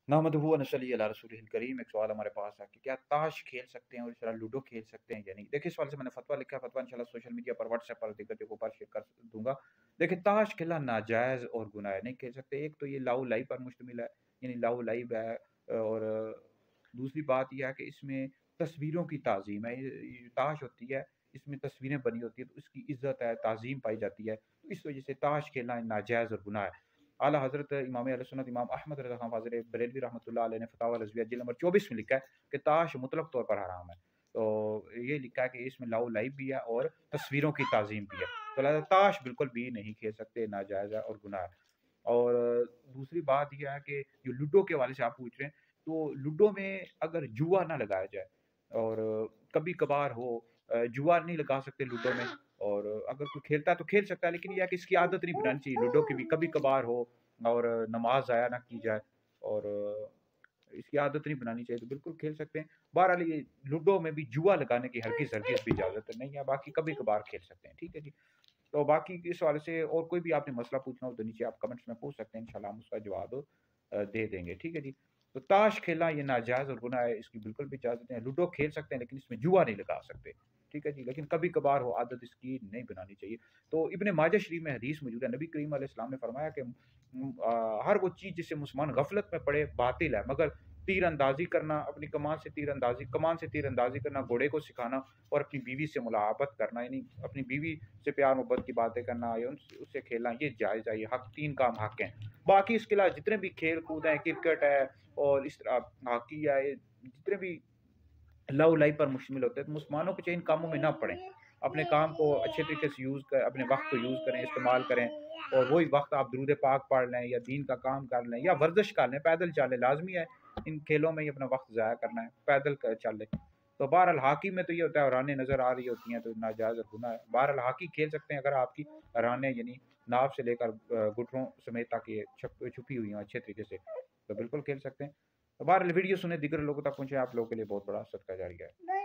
नहमदुहु व नसल्ली अला रसूलिहिल करीम। एक सवाल हमारे पास है कि क्या ताश खेल सकते हैं और इस तरह लूडो खेल सकते हैं या नहीं। देखिए, इस सवाल से मैंने फतवा लिखा है, फतवा इंशाल्लाह सोशल मीडिया पर, व्हाट्सएप पर, दीगर जगहों पर शेयर कर दूंगा। देखिए, ताश खेलना नाजायज़ और गुनाह है, नहीं खेल सकते। एक तो ये लाऊ लाई पर मुश्तमिल है, यानी लाऊ लाइब है। और दूसरी बात यह है कि इसमें तस्वीरों की ताज़ीम है। ये ताश होती है, इसमें तस्वीरें बनी होती है, तो उसकी इज्जत है, ताज़ीम पाई जाती है। तो इस वजह से ताश खेलना नाजायज़ और गुनाह है। आला हज़रत इमाम अहले सुन्नत इमाम अहमद रज़ा खान फ़ाज़िल बरेलवी रहमतुल्लाह अलैह ने फ़तावा रज़विया जिल्द नंबर 24 में लिखा है कि ताश मुतलक तौर पर हराम है। तो ये लिखा है कि इसमें लाओ लाइब भी है और तस्वीरों की ताज़ीम भी है। तो लिहाज़ा ताश बिल्कुल भी नहीं खेल सकते, नाजायज़ है और गुनाह है। और दूसरी बात ये है कि जो लूडो के हवाले से आप पूछ रहे हैं, तो लूडो में अगर जुआ ना लगाया जाए और कभी-कभार हो, जुआ नहीं लगा सकते लूडो में। और अगर कोई खेलता है तो खेल सकता है, लेकिन ये है कि इसकी आदत नहीं बनानी चाहिए लूडो की भी, कभी-कभार हो और नमाज़ ज़ाया ना की जाए। और इसकी आदत नहीं बनानी चाहिए, तो बिल्कुल खेल सकते हैं। बहरहाल ये लूडो में भी जुआ लगाने की हरगिज़ भी इजाज़त नहीं है, बाकी कभी-कभार खेल सकते हैं। ठीक है जी। तो बाकी इस हवाले से और कोई भी आपने मसला पूछना हो तो नीचे आप कमेंट्स में पूछ सकते हैं, इंशाल्लाह हम उसका जवाब दे देंगे। ठीक है जी। तो ताश खेलना ये नाजायज़ और गुनाह है, इसकी बिल्कुल भी इजाज़त नहीं है। लूडो खेल सकते हैं लेकिन इसमें जुआ नहीं लगा सकते। ठीक है जी, लेकिन कभी-कभार हो, आदत इसकी नहीं बनानी चाहिए। तो इब्न माजा शरीफ में हदीस मौजूद है, नबी करीम अलैहि सलाम ने फरमाया कि हर वो चीज़ जिससे मुसलमान गफलत में पड़े बातिल है, मगर तीर अंदाज़ी करना, अपनी कमान से तीर अंदाज़ी करना, घोड़े को सिखाना और अपनी बीवी से मुलाहबत करना, यानी अपनी बीवी से प्यार मोहब्बत की बातें करना या उससे खेलना, ये जायज़ है, ये हक, 3 काम हक हैं। बाकी इसके अलावा जितने भी खेल कूद हैं, क्रिकेट है और इस तरह हॉकी है, ये जितने भी लव लाइफ पर मुश्तमिल होते हैं, तो मुसलमानों को चाहिए इन कामों में ना पड़ें। अपने काम को अच्छे तरीके से यूज़ कर, अपने वक्त को यूज़ करें, इस्तेमाल करें। और वही वक्त आप दुरूद पाक पढ़ लें या दीन का काम कर लें या वर्जिश कर लें, पैदल चलें। लाजमी है इन खेलों में ही अपना वक्त ज़ाया करना है, पैदल चल लें। तो बहरहाल हॉकी में तो ये होता है रानें नज़र आ रही होती हैं, तो नाजायज़ और गुनाह है। बहरहाल हॉकी खेल सकते हैं अगर आपकी रानें यानी नाव से लेकर घुटनों समेत तक ये छुपी हुई हों अच्छे तरीके से, तो बिल्कुल खेल सकते हैं। तो बहरहाल वीडियो सुने, दीगर लोगों तक पहुँचे, आप लोगों के लिए बहुत बड़ा सदका जारिया है।